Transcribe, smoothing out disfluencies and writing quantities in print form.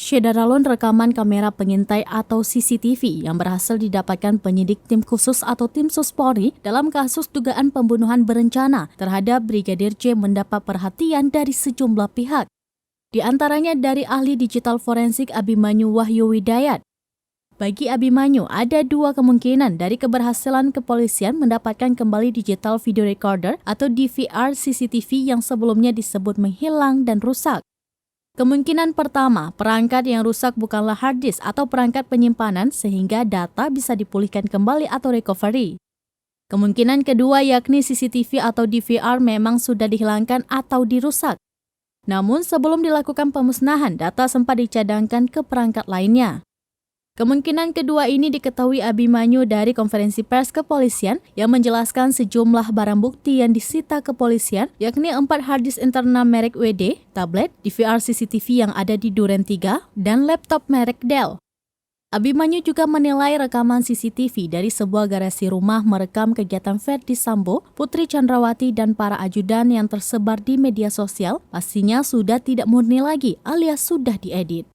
Syederalun rekaman kamera pengintai atau CCTV yang berhasil didapatkan penyidik tim khusus atau tim sus Polri dalam kasus dugaan pembunuhan berencana terhadap Brigadir J mendapat perhatian dari sejumlah pihak. Di antaranya dari ahli digital forensik Abimanyu Wahyu Widayat. Bagi Abimanyu, ada dua kemungkinan dari keberhasilan kepolisian mendapatkan kembali digital video recorder atau DVR CCTV yang sebelumnya disebut menghilang dan rusak. Kemungkinan pertama, perangkat yang rusak bukanlah hard disk atau perangkat penyimpanan sehingga data bisa dipulihkan kembali atau recovery. Kemungkinan kedua yakni CCTV atau DVR memang sudah dihilangkan atau dirusak. Namun sebelum dilakukan pemusnahan, data sempat dicadangkan ke perangkat lainnya. Kemungkinan kedua ini diketahui Abimanyu dari konferensi pers kepolisian yang menjelaskan sejumlah barang bukti yang disita kepolisian, yakni 4 harddisk internal merek WD, tablet, DVR CCTV yang ada di Duren 3, dan laptop merek Dell. Abimanyu juga menilai rekaman CCTV dari sebuah garasi rumah merekam kegiatan Verdi Sambo, Putri Chandrawati, dan para ajudan yang tersebar di media sosial, pastinya sudah tidak murni lagi alias sudah diedit.